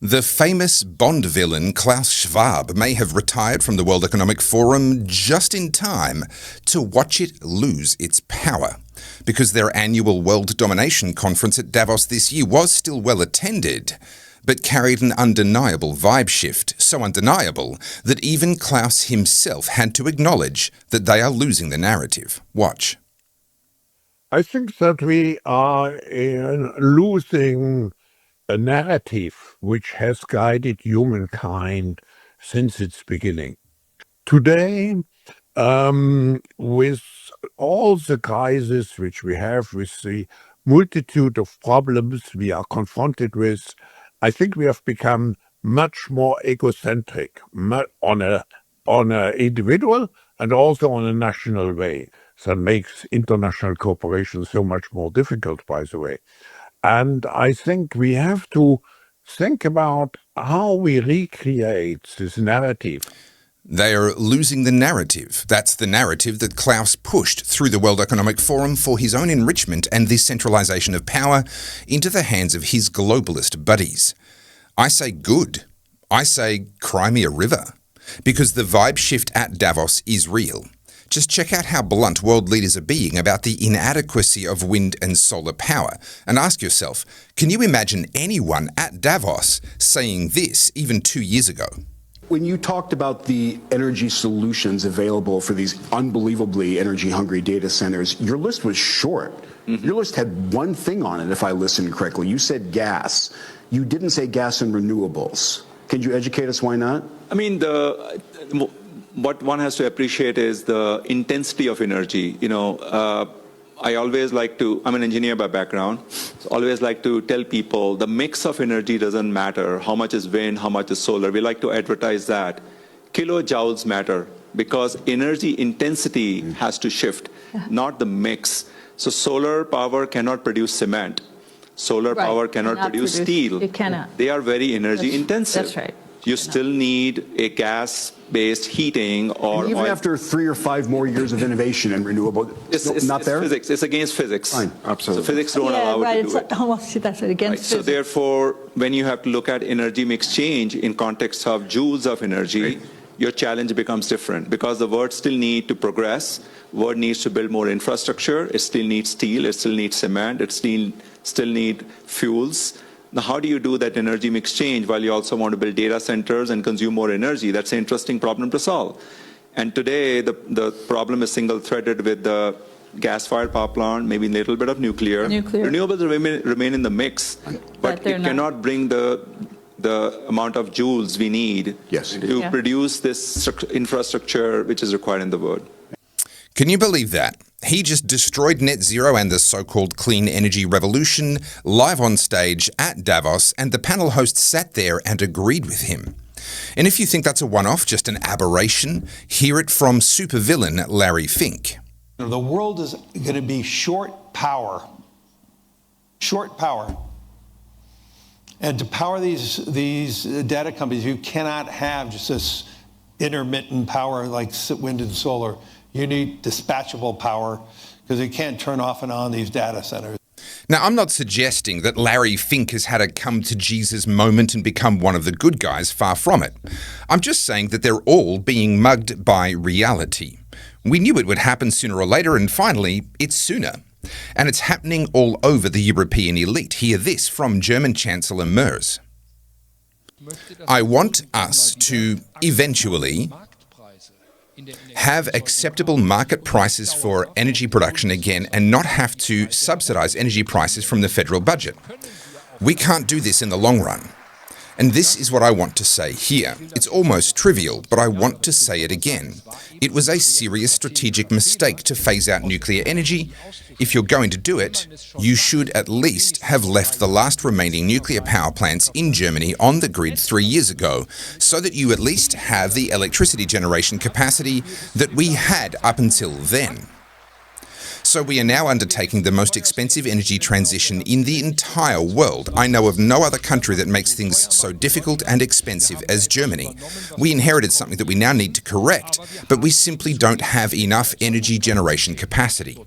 The famous Bond villain Klaus Schwab may have retired from the World Economic Forum just in time to watch it lose its power, because their annual World Domination Conference at Davos this year was still well attended, but carried an undeniable vibe shift, so undeniable that even Klaus himself had to acknowledge that they are losing the narrative. Watch. I think that we are losing a narrative which has guided humankind since its beginning. Today, with all the crises which we have, with the multitude of problems we are confronted with, I think we have become much more egocentric on a individual and also on a national way. That makes international cooperation so much more difficult, by the way. And I think we have to think about how we recreate this narrative. They are losing the narrative. That's the narrative that Klaus pushed through the World Economic Forum for his own enrichment and the centralisation of power into the hands of his globalist buddies. I say good. I say cry me a river. Because the vibe shift at Davos is real. Just check out how blunt world leaders are being about the inadequacy of wind and solar power, and ask yourself, can you imagine anyone at Davos saying this even 2 years ago? When you talked about the energy solutions available for these unbelievably energy-hungry data centers, your list was short. Mm-hmm. Your list had one thing on it, if I listened correctly. You said gas. You didn't say gas and renewables. Can you educate us why not? I mean, what one has to appreciate is the intensity of energy. I always like to, I'm an engineer by background, so always like to tell people the mix of energy doesn't matter. How much is wind, how much is solar. We like to advertise that. Kilojoules matter because energy intensity has to shift, not the mix. So solar power cannot produce cement. Solar power cannot produce steel. It cannot. They are very energy intensive. That's right. You still need a gas-based heating or and even oil. After 3 or 5 more years of innovation in renewable, it's not there? Physics. It's against physics. Fine, absolutely. So physics don't allow it to do it. Almost, that's against right. physics. So therefore, when you have to look at energy mix change in context of joules of energy, your challenge becomes different because the world still needs to progress. World needs to build more infrastructure. It still needs steel. It still needs cement. It still need fuels. Now, how do you do that energy mix change while you also want to build data centers and consume more energy? That's an interesting problem to solve. And today, the problem is single-threaded with the gas-fired power plant, maybe a little bit of nuclear. Renewables remain in the mix, but it cannot bring the amount of joules we need to produce this infrastructure which is required in the world. Can you believe that? He just destroyed net zero and the so-called clean energy revolution live on stage at Davos, and the panel host sat there and agreed with him. And if you think that's a one-off, just an aberration, hear it from supervillain Larry Fink. The world is going to be short power. Short power. And to power these data companies, you cannot have just this intermittent power like wind and solar. You need dispatchable power because you can't turn off and on these data centers. Now, I'm not suggesting that Larry Fink has had a come-to-Jesus moment and become one of the good guys, far from it. I'm just saying that they're all being mugged by reality. We knew it would happen sooner or later, and finally, it's sooner. And it's happening all over the European elite. Hear this from German Chancellor Merz. I want us to eventually have acceptable market prices for energy production again and not have to subsidize energy prices from the federal budget. We can't do this in the long run. And this is what I want to say here. It's almost trivial, but I want to say it again. It was a serious strategic mistake to phase out nuclear energy. If you're going to do it, you should at least have left the last remaining nuclear power plants in Germany on the grid 3 years ago, so that you at least have the electricity generation capacity that we had up until then. So we are now undertaking the most expensive energy transition in the entire world. I know of no other country that makes things so difficult and expensive as Germany. We inherited something that we now need to correct, but we simply don't have enough energy generation capacity.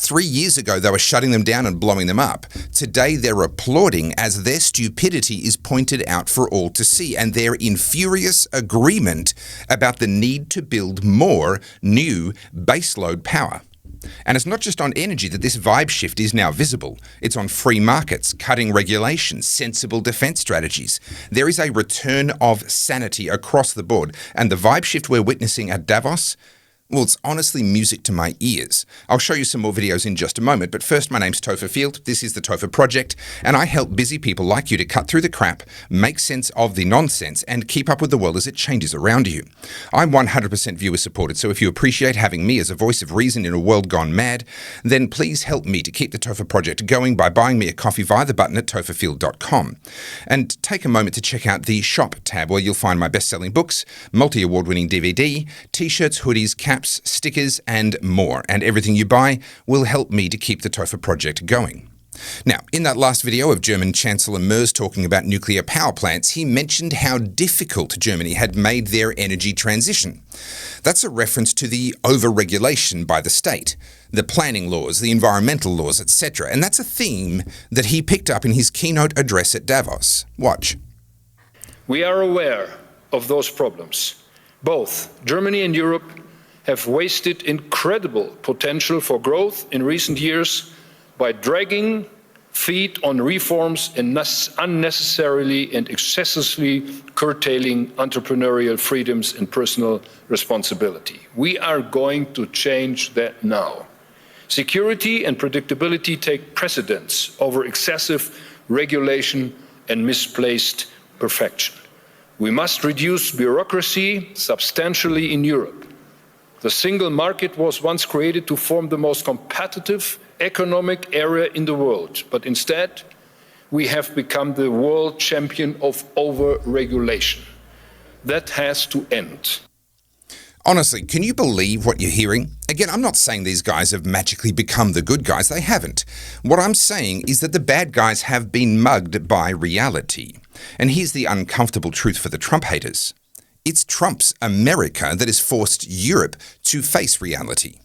3 years ago, they were shutting them down and blowing them up. Today, they're applauding as their stupidity is pointed out for all to see, and they're in furious agreement about the need to build more new baseload power. And it's not just on energy that this vibe shift is now visible. It's on free markets, cutting regulations, sensible defence strategies. There is a return of sanity across the board. And the vibe shift we're witnessing at Davos, well, it's honestly music to my ears. I'll show you some more videos in just a moment, but first, my name's Topher Field, this is the Topher Project, and I help busy people like you to cut through the crap, make sense of the nonsense, and keep up with the world as it changes around you. I'm 100% viewer supported, so if you appreciate having me as a voice of reason in a world gone mad, then please help me to keep the Topher Project going by buying me a coffee via the button at topherfield.com. And take a moment to check out the shop tab where you'll find my best-selling books, multi-award-winning DVD, t-shirts, hoodies, caps, stickers, and more. And everything you buy will help me to keep the Topher Project going. Now, in that last video of German Chancellor Merz talking about nuclear power plants, he mentioned how difficult Germany had made their energy transition. That's a reference to the over-regulation by the state, the planning laws, the environmental laws, etc. And that's a theme that he picked up in his keynote address at Davos. Watch. We are aware of those problems. Both Germany and Europe have wasted incredible potential for growth in recent years by dragging feet on reforms and unnecessarily and excessively curtailing entrepreneurial freedoms and personal responsibility. We are going to change that now. Security and predictability take precedence over excessive regulation and misplaced perfection. We must reduce bureaucracy substantially in Europe. The single market was once created to form the most competitive economic area in the world, but instead we have become the world champion of over-regulation. That has to end. Honestly, can you believe what you're hearing? Again, I'm not saying these guys have magically become the good guys. They haven't. What I'm saying is that the bad guys have been mugged by reality. And here's the uncomfortable truth for the Trump haters. It's Trump's America that has forced Europe to face reality.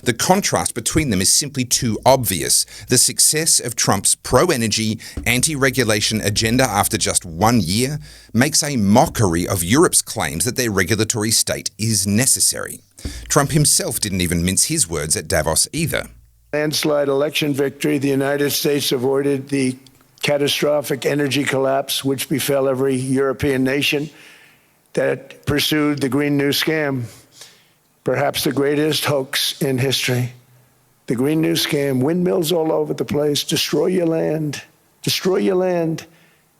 The contrast between them is simply too obvious. The success of Trump's pro-energy, anti-regulation agenda after just 1 year makes a mockery of Europe's claims that their regulatory state is necessary. Trump himself didn't even mince his words at Davos either. Landslide election victory, the United States avoided the catastrophic energy collapse which befell every European nation that pursued the Green New Scam, perhaps the greatest hoax in history. The Green New Scam, windmills all over the place, destroy your land, destroy your land.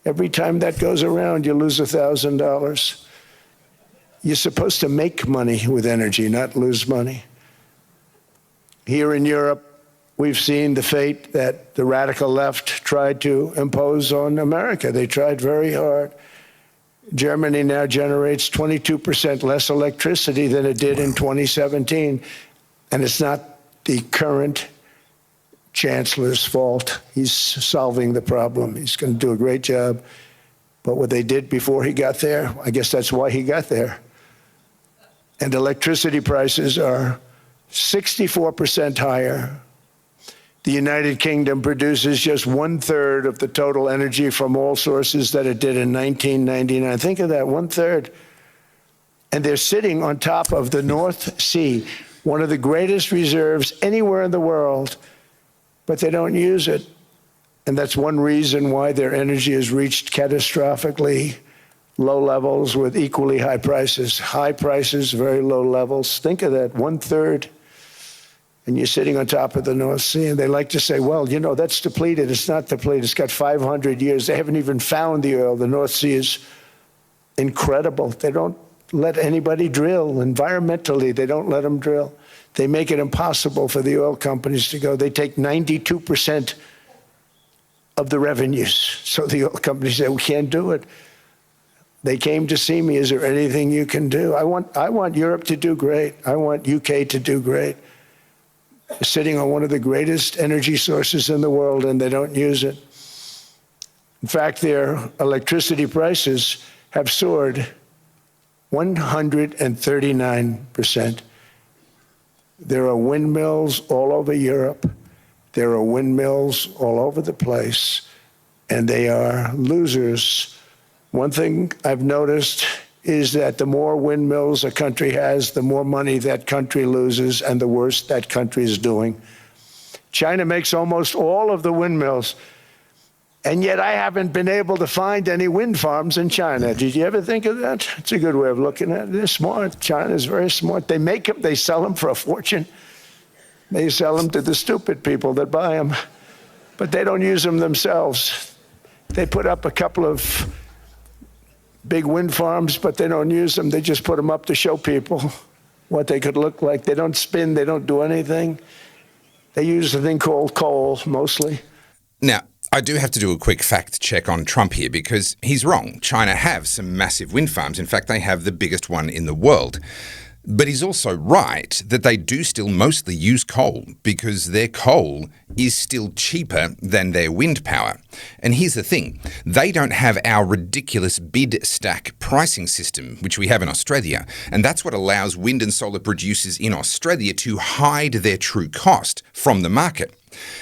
Every time that goes around, you lose $1,000. You're supposed to make money with energy, not lose money. Here in Europe, we've seen the fate that the radical left tried to impose on America. They tried very hard. Germany now generates 22% less electricity than it did in 2017. And it's not the current chancellor's fault. He's solving the problem. He's going to do a great job. But what they did before he got there, I guess that's why he got there. And electricity prices are 64% higher. The United Kingdom produces just 1/3 of the total energy from all sources that it did in 1999. Think of that, 1/3. And they're sitting on top of the North Sea, one of the greatest reserves anywhere in the world, but they don't use it. And that's one reason why their energy has reached catastrophically low levels with equally high prices. High prices, very low levels. Think of that, 1/3. And you're sitting on top of the North Sea, and they like to say, well, you know, that's depleted. It's not depleted. It's got 500 years. They haven't even found the oil. The North Sea is incredible. They don't let anybody drill. Environmentally, they don't let them drill. They make it impossible for the oil companies to go. They take 92% of the revenues. So the oil companies say, we can't do it. They came to see me. Is there anything you can do? I want Europe to do great. I want UK to do great. They're sitting on one of the greatest energy sources in the world, and they don't use it. In fact, their electricity prices have soared 139%. There are windmills all over Europe. There are windmills all over the place, and they are losers. One thing I've noticed is that the more windmills a country has, the more money that country loses and the worse that country is doing. China makes almost all of the windmills, and yet I haven't been able to find any wind farms in China. Did you ever think of that? It's a good way of looking at it. They're smart. China's very smart. They make them, they sell them for a fortune. They sell them to the stupid people that buy them, but they don't use them themselves. They put up a couple of big wind farms, but they don't use them. They just put them up to show people what they could look like. They don't spin. They don't do anything. They use a thing called coal, mostly. Now, I do have to do a quick fact check on Trump here because he's wrong. China have some massive wind farms. In fact, they have the biggest one in the world. But he's also right that they do still mostly use coal because their coal is still cheaper than their wind power. And here's the thing, they don't have our ridiculous bid stack pricing system, which we have in Australia. And that's what allows wind and solar producers in Australia to hide their true cost from the market.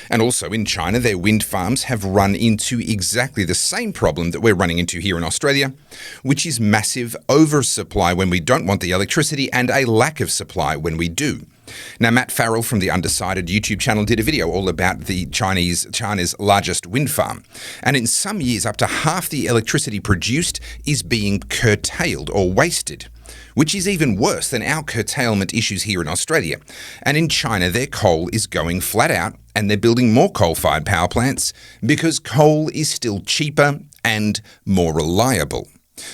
And also in China, their wind farms have run into exactly the same problem that we're running into here in Australia, which is massive oversupply when we don't want the electricity and a lack of supply when we do. Now, Matt Farrell from the Undecided YouTube channel did a video all about the China's largest wind farm. And in some years, up to half the electricity produced is being curtailed or wasted, which is even worse than our curtailment issues here in Australia. And in China, their coal is going flat out and they're building more coal-fired power plants because coal is still cheaper and more reliable.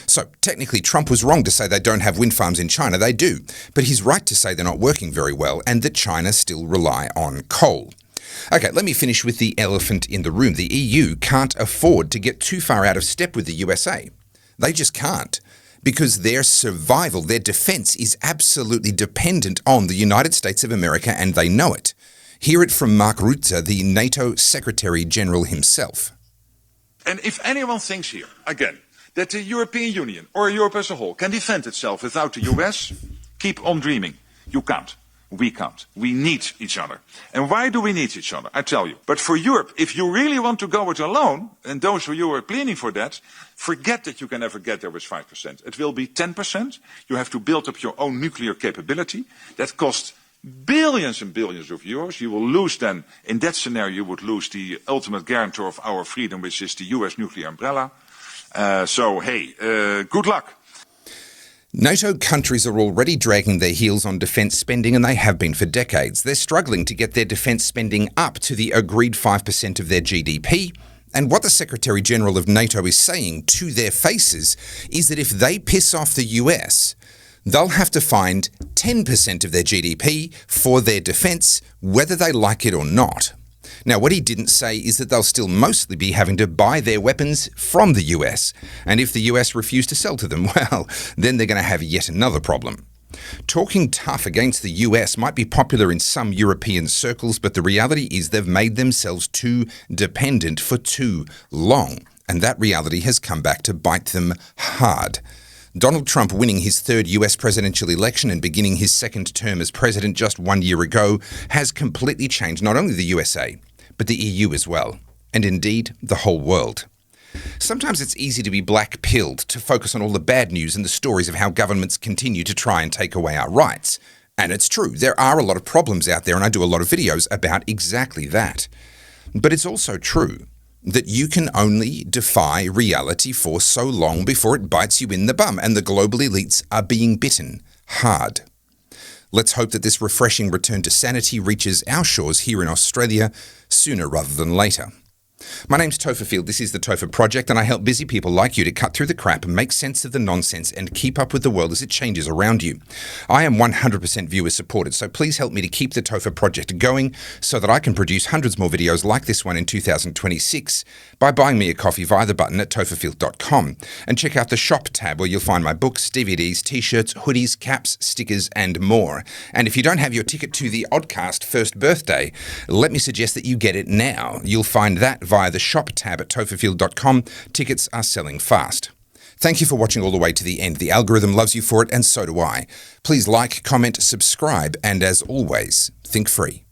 So technically, Trump was wrong to say they don't have wind farms in China. They do. But he's right to say they're not working very well and that China still rely on coal. Okay, let me finish with the elephant in the room. The EU can't afford to get too far out of step with the USA. They just can't, because their survival, their defense is absolutely dependent on the United States of America, and they know it. Hear it from Mark Rutte, the NATO Secretary General himself. And if anyone thinks here, again, that the European Union or Europe as a whole can defend itself without the US, keep on dreaming. You can't. We can't. We need each other. And why do we need each other? I tell you. But for Europe, if you really want to go it alone, and those of you who are pleading for that, forget that you can ever get there with 5%. It will be 10%. You have to build up your own nuclear capability. That costs billions and billions of euros. You will lose then, in that scenario, you would lose the ultimate guarantor of our freedom, which is the US nuclear umbrella. Good luck. NATO countries are already dragging their heels on defence spending, and they have been for decades. They're struggling to get their defence spending up to the agreed 5% of their GDP. And what the Secretary General of NATO is saying to their faces is that if they piss off the US, they'll have to find 10% of their GDP for their defence, whether they like it or not. Now, what he didn't say is that they'll still mostly be having to buy their weapons from the US. And if the US refuse to sell to them, well, then they're going to have yet another problem. Talking tough against the US might be popular in some European circles, but the reality is they've made themselves too dependent for too long. And that reality has come back to bite them hard. Donald Trump winning his third US presidential election and beginning his second term as president just 1 year ago has completely changed not only the USA, but the EU as well, and indeed the whole world. Sometimes it's easy to be black-pilled, to focus on all the bad news and the stories of how governments continue to try and take away our rights. And it's true, there are a lot of problems out there, and I do a lot of videos about exactly that. But it's also true that you can only defy reality for so long before it bites you in the bum, and the global elites are being bitten hard. Let's hope that this refreshing return to sanity reaches our shores here in Australia sooner rather than later. My name's Topher, this is the Topher Project, and I help busy people like you to cut through the crap and make sense of the nonsense and keep up with the world as it changes around you. I am 100% viewer supported, so please help me to keep the Topher Project going so that I can produce hundreds more videos like this one in 2026 by buying me a coffee via the button at topherfield.com. And check out the shop tab where you'll find my books, DVDs, t-shirts, hoodies, caps, stickers, and more. And if you don't have your ticket to the Oddcast first birthday, let me suggest that you get it now. You'll find that via the shop tab at topherfield.com. Tickets are selling fast. Thank you for watching all the way to the end. The algorithm loves you for it, and so do I. Please like, comment, subscribe, and as always, think free.